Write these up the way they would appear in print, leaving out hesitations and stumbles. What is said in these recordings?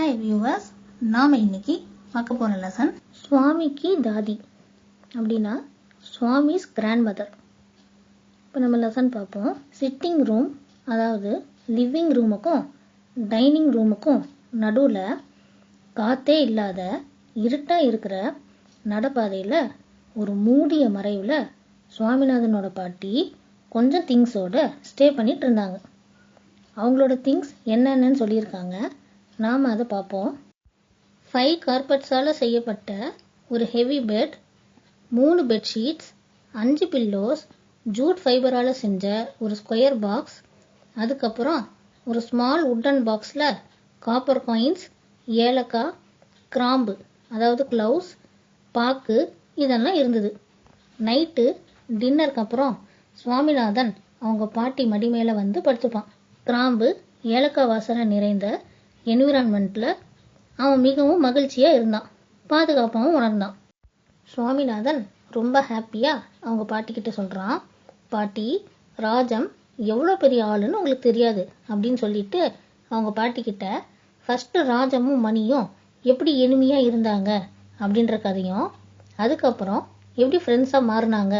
Hi viewers, நாம் இன்னைக்கு பார்க்க போகிற லெசன் சுவாமிக்கு தாதி அப்படின்னா சுவாமிஸ் கிராண்ட் மதர். இப்போ நம்ம லெசன் பார்ப்போம். சிட்டிங் ரூம், அதாவது லிவிங் ரூமுக்கும் டைனிங் ரூமுக்கும் நடுவில் காற்றே இல்லாத இருட்டாக இருக்கிற நடப்பாதையில் ஒரு மூடிய மறைவில் சுவாமிநாதனோட பாட்டி கொஞ்சம் திங்ஸோடு ஸ்டே பண்ணிட்டு இருந்தாங்க. அவங்களோட திங்ஸ் என்னென்னு சொல்லியிருக்காங்க, நாம் அதை பார்ப்போம். 5 கார்பெட்ஸால் செய்யப்பட்ட ஒரு heavy bed, 3 bedsheets, 5 pillows, jute ஃபைபரால் செஞ்ச ஒரு ஸ்கொயர் பாக்ஸ், அதுக்கப்புறம் ஒரு ஸ்மால் உட்டன் பாக்ஸில் காப்பர் காயின்ஸ், ஏலக்காய், கிராம்பு அதாவது க்ளவுஸ், பாக்கு இதெல்லாம் இருந்தது. நைட்டு டின்னருக்கு அப்புறம் சுவாமிநாதன் அவங்க பாட்டி மடி மேலே வந்து படுத்துப்பான். கிராம்பு ஏலக்காய் வாசனை நிறைந்த என்விரான்மெண்ட்டில் அவன் மிகவும் மகிழ்ச்சியாக இருந்தான், பாதுகாப்பாகவும் உணர்ந்தான். சுவாமிநாதன் ரொம்ப ஹாப்பியாக அவங்க பாட்டிக்கிட்ட சொல்கிறான், பாட்டி, ராஜம் எவ்வளோ பெரிய ஆளுன்னு உங்களுக்கு தெரியாது அப்படின்னு சொல்லிட்டு அவங்க பாட்டிக்கிட்ட ஃபஸ்ட்டு ராஜமும் மணியும் எப்படி எளிமையாக இருந்தாங்க அப்படின்ற கதையும், அதுக்கப்புறம் எப்படி ஃப்ரெண்ட்ஸாக மாறினாங்க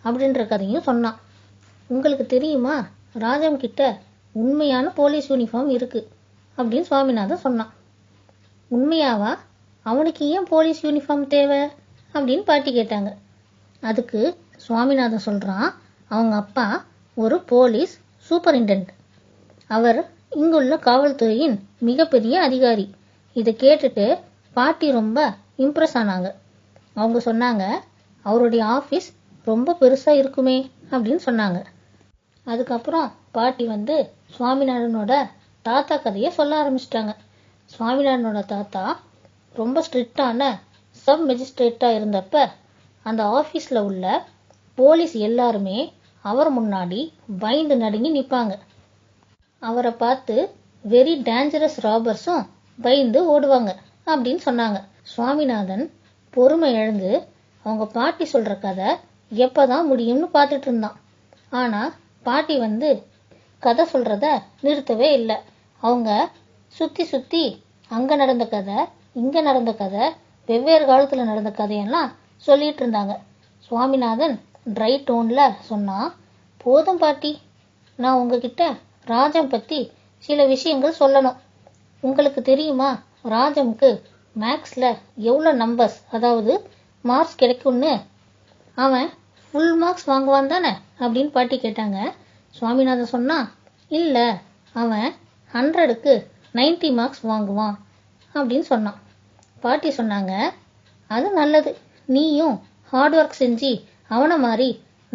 அப்படின்ற கதையும் சொன்னான். உங்களுக்கு தெரியுமா, ராஜம் கிட்ட உண்மையான போலீஸ் யூனிஃபார்ம் இருக்குது அப்படின்னு சுவாமிநாதன் சொன்னான். உண்மையாவா? அவனுக்கு ஏன் போலீஸ் யூனிஃபார்ம் தேவை அப்படின்னு பாட்டி கேட்டாங்க. அதுக்கு சுவாமிநாதன் சொல்கிறான், அவங்க அப்பா ஒரு போலீஸ் சூப்பரிண்டென்ட், அவர் இங்குள்ள காவல்துறையின் மிகப்பெரிய அதிகாரி. இதை கேட்டுட்டு பாட்டி ரொம்ப இம்ப்ரெஸ் ஆனாங்க. அவங்க சொன்னாங்க, அவருடைய ஆஃபீஸ் ரொம்ப பெருசாக இருக்குமே அப்படின்னு சொன்னாங்க. அதுக்கப்புறம் பாட்டி வந்து சுவாமிநாதனோட தாத்தா கதையை சொல்ல ஆரம்பிச்சிட்டாங்க. சுவாமிநாதனோட தாத்தா ரொம்ப ஸ்ட்ரிக்டான சப் மெஜிஸ்ட்ரேட்டாக இருந்தப்ப அந்த ஆஃபீஸில் உள்ள போலீஸ் எல்லாருமே அவர் முன்னாடி பயந்து நடுங்கி நிற்பாங்க. அவரை பார்த்து வெரி டேஞ்சரஸ் ராபர்ஸும் பயந்து ஓடுவாங்க அப்படின்னு சொன்னாங்க. சுவாமிநாதன் பொறுமை இழந்து அவங்க பாட்டி சொல்கிற கதை எப்போ தான் முடியும்னு பார்த்துட்டு இருந்தான். ஆனால் பாட்டி வந்து கதை சொல்கிறத நிறுத்தவே இல்லை. அவங்க சுற்றி சுற்றி அங்கே நடந்த கதை, இங்கே நடந்த கதை, வெவ்வேறு காலத்தில் நடந்த கதையெல்லாம் சொல்லிட்டு இருந்தாங்க. சுவாமிநாதன் ட்ரை டோனில் சொன்னான், போதும் பாட்டி, நான் உங்ககிட்ட ராஜம் பற்றி சில விஷயங்கள் சொல்லணும். உங்களுக்கு தெரியுமா, ராஜமுக்கு மேக்ஸில் எவ்வளோ நம்பர்ஸ் அதாவது மார்க்ஸ் கிடைக்கும்னு? அவன் ஃபுல் மார்க்ஸ் வாங்குவான் தானே அப்படின்னு பாட்டி கேட்டாங்க. சுவாமிநாதன் சொன்னான், இல்லை, அவன் 100க்கு 90 மார்க்ஸ் வாங்குவான் அப்படின்னு சொன்னான். பாட்டி சொன்னாங்க, அது நல்லது, நீயும் ஹார்ட் ஒர்க் செஞ்சு அவனை மாதிரி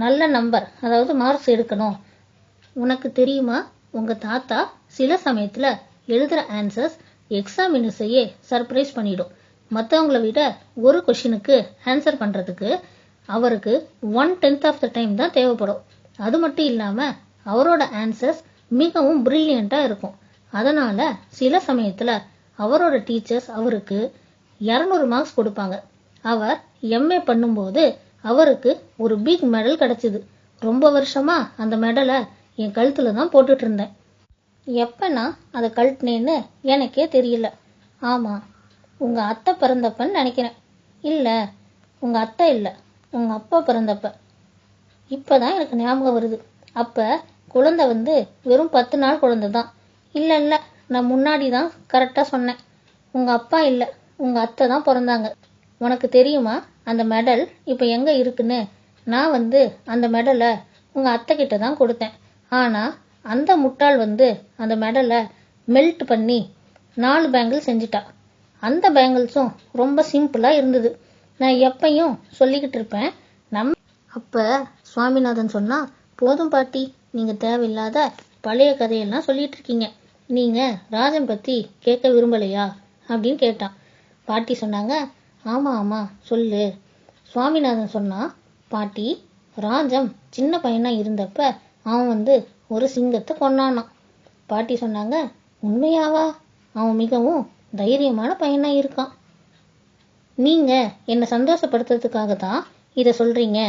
நல்ல நம்பர் அதாவது மார்க்ஸ் எடுக்கணும். உனக்கு தெரியுமா, உங்கள் தாத்தா சில சமயத்தில் எழுதுகிற ஆன்சர்ஸ் எக்ஸாமினர்ஸையே சர்ப்ரைஸ் பண்ணிடும். மற்றவங்கள விட ஒரு கொஷினுக்கு ஆன்சர் பண்ணுறதுக்கு அவருக்கு 1/10 ஆஃப் த டைம் தான் தேவைப்படும். அது மட்டும் இல்லாமல் அவரோட ஆன்சர்ஸ் மிகவும் பிரில்லியண்ட்டாக இருக்கும். அதனால் சில சமயத்தில் அவரோட டீச்சர்ஸ் அவருக்கு 200 மார்க்ஸ் கொடுப்பாங்க. அவர் எம்ஏ பண்ணும்போது அவருக்கு ஒரு பிக் மெடல் கிடச்சிது. ரொம்ப வருஷமாக அந்த மெடலை என் கழுத்தில் தான் போட்டுட்டு இருந்தேன். எப்போ நான் அதை கழட்டினேன்னு எனக்கே தெரியல. ஆமாம், உங்கள் அத்தை பிறந்தப்பன்னு நினைக்கிறேன். இல்லை, உங்கள் அத்தை இல்லை, உங்கள் அப்பா பிறந்தப்ப. இப்போ தான் எனக்கு ஞாபகம் வருது. அப்போ குழந்தை வந்து வெறும் 10 நாள் குழந்தை தான். இல்லை, நான் முன்னாடி தான் கரெக்டாக சொன்னேன். உங்கள் அப்பா இல்லை, உங்கள் அத்தை தான் பிறந்தாங்க. உனக்கு தெரியுமா, அந்த மெடல் இப்போ எங்கே இருக்குன்னு? நான் வந்து அந்த மெடலை உங்கள் அத்தைக்கிட்ட தான் கொடுத்தேன். ஆனால் அந்த முட்டாள் வந்து அந்த மெடலை மெல்ட் பண்ணி 4 பேங்கிள் செஞ்சிட்டா. அந்த பேங்கிள்ஸும் ரொம்ப சிம்பிளாக இருந்தது. நான் எப்பையும் சொல்லிக்கிட்டு இருப்பேன். அப்போ சுவாமிநாதன் சொன்னால், போதும் பாட்டி, நீங்கள் தேவையில்லாத பழைய கதையெல்லாம் சொல்லிட்டு இருக்கீங்க. நீங்கள் ராஜன் பற்றி கேட்க விரும்பலையா அப்படின்னு கேட்டான். பாட்டி சொன்னாங்க, ஆமாம் சொல்லு. சுவாமிநாதன் சொன்னா, பாட்டி, ராஜம் சின்ன பையனாக இருந்தப்ப அவன் வந்து ஒரு சிங்கத்தை கொன்னானான். பாட்டி சொன்னாங்க, உண்மையாவா? அவன் மிகவும் தைரியமான பையனாக இருக்கான். நீங்கள் என்னை சந்தோஷப்படுத்துறதுக்காக தான் இதை சொல்கிறீங்க,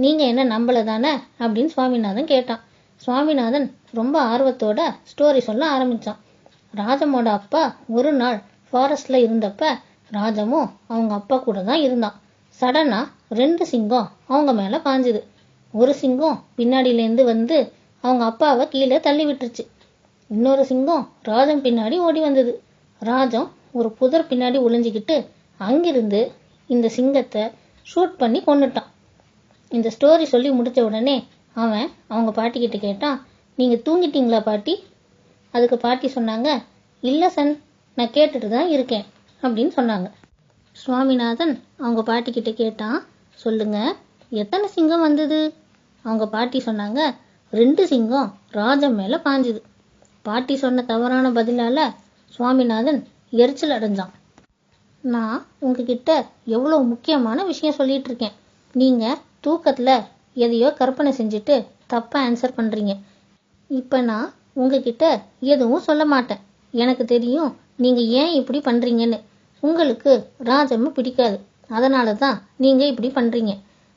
நீங்கள் என்ன நம்பலை தானே அப்படின்னு சுவாமிநாதன் கேட்டான். சுவாமிநாதன் ரொம்ப ஆர்வத்தோட ஸ்டோரி சொல்ல ஆரம்பித்தான். ராஜமோட அப்பா ஒரு நாள் ஃபாரஸ்டில் இருந்தப்ப ராஜமும் அவங்க அப்பா கூட தான் இருந்தான். சடனாக 2 சிங்கம் அவங்க மேலே பாஞ்சுது. ஒரு சிங்கம் பின்னாடியிலேருந்து வந்து அவங்க அப்பாவை கீழே தள்ளி விட்டுருச்சு. இன்னொரு சிங்கம் ராஜம் பின்னாடி ஓடி வந்தது. ராஜம் ஒரு புதர் பின்னாடி ஒளிஞ்சிக்கிட்டு அங்கிருந்து இந்த சிங்கத்தை ஷூட் பண்ணி கொன்னுட்டான். இந்த ஸ்டோரி சொல்லி முடித்த உடனே அவன் அவங்க பாட்டிக்கிட்ட கேட்டான், நீங்கள் தூங்கிட்டீங்களா பாட்டி? அதுக்கு பாட்டி சொன்னாங்க, இல்லை சன், நான் கேட்டுட்டு தான் இருக்கேன் அப்படின்னு சொன்னாங்க. சுவாமிநாதன் அவங்க பாட்டிக்கிட்ட கேட்டான், சொல்லுங்க, எத்தனை சிங்கம் வந்தது? அவங்க பாட்டி சொன்னாங்க, 2 சிங்கம் ராஜம் மேலே பாஞ்சுது. பாட்டி சொன்ன தவறான பதிலால் சுவாமிநாதன் எரிச்சல் அடைஞ்சான். நான் உங்ககிட்ட எவ்வளோ முக்கியமான விஷயம் சொல்லிட்டு இருக்கேன். நீங்கள் தூக்கத்தில் எதையோ கற்பனை செஞ்சுட்டு தப்பாக ஆன்சர் பண்ணுறீங்க. இப்போ நான் உங்ககிட்ட எதுவும் சொல்ல மாட்டேன். எனக்கு தெரியும் நீங்கள் ஏன் இப்படி பண்ணுறீங்கன்னு. உங்களுக்கு ராஜம்மை பிடிக்காது, அதனால தான் நீங்கள் இப்படி பண்ணுறீங்க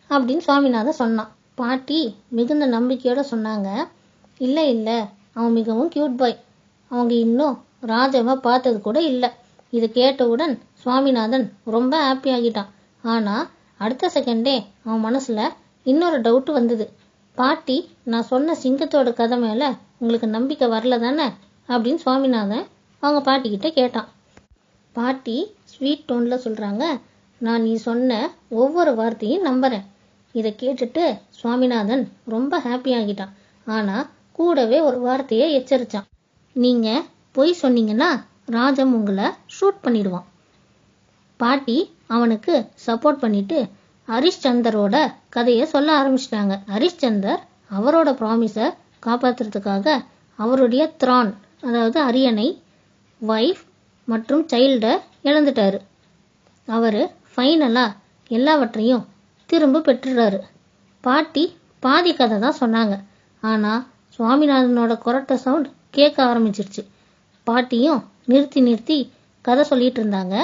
அப்படின்னு சுவாமிநாதன் சொன்னான். பாட்டி மிகுந்த நம்பிக்கையோடு சொன்னாங்க, இல்லை இல்லை, அவன் மிகவும் கியூட் பாய். அவங்க இன்னும் ராஜம்மை பார்த்தது கூட இல்லை. இதை கேட்டவுடன் சுவாமிநாதன் ரொம்ப ஹாப்பி ஆகிட்டான். ஆனால் அடுத்த செகண்டே அவன் மனசில் இன்னொரு டவுட்டு வந்தது. பாட்டி, நான் சொன்ன சிங்கத்தோட கதை மேலே உங்களுக்கு நம்பிக்கை வரல தானே அப்படின்னு சுவாமிநாதன் அவங்க பாட்டிக்கிட்ட கேட்டான். பாட்டி ஸ்வீட் டோனில் சொல்கிறாங்க, நான் நீ சொன்ன ஒவ்வொரு வார்த்தையும் நம்புகிறேன். இதை கேட்டுட்டு சுவாமிநாதன் ரொம்ப ஹாப்பி ஆகிட்டான். ஆனால் கூடவே ஒரு வார்த்தையை எச்சரித்தான். நீங்கள் பொய் சொன்னீங்கன்னா ராஜம் உங்களை ஷூட் பண்ணிடுவான். பாட்டி அவனுக்கு சப்போர்ட் பண்ணிட்டு ஹரிஷ்சந்தரோட கதையை சொல்ல ஆரம்பிச்சிட்டாங்க. ஹரிஷ்சந்தர் அவரோட ப்ராமிஸை காப்பாற்றுறதுக்காக அவருடைய த்ரான், அதாவது அரியணை, ஒய்ஃப் மற்றும் சைல்டை இழந்துட்டாரு. அவர் ஃபைனலாக எல்லாவற்றையும் திரும்ப பெற்றுறாரு. பாட்டி பாதி கதை தான் சொன்னாங்க. ஆனால் சுவாமிநாதனோட கொரட்டை சவுண்ட் கேட்க ஆரம்பிச்சிருச்சு. பாட்டியும் நிறுத்தி நிறுத்தி கதை சொல்லிட்டு இருந்தாங்க.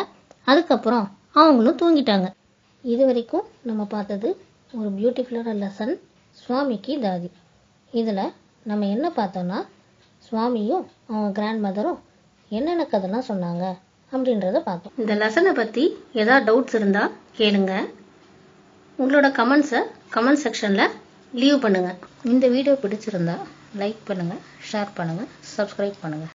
அதுக்கப்புறம் அவங்களும் தூங்கிட்டாங்க. இது வரைக்கும் நம்ம பார்த்தது ஒரு பியூட்டிஃபுல்லான லெசன், சுவாமிக்கு தாதி. இதில் நம்ம என்ன பார்த்தோன்னா, சுவாமியும் அவங்க கிராண்ட் மதரும் என்னென்ன கதைலாம் சொன்னாங்க அப்படின்றத பார்த்தோம். இந்த லெசனை பற்றி ஏதாவது டவுட்ஸ் இருந்தால் கேளுங்க. உங்களோட கமெண்ட்ஸை கமெண்ட் செக்ஷனில் லீவ் பண்ணுங்கள். இந்த வீடியோ பிடிச்சிருந்தா லைக் பண்ணுங்கள், ஷேர் பண்ணுங்கள், சப்ஸ்கிரைப் பண்ணுங்கள்.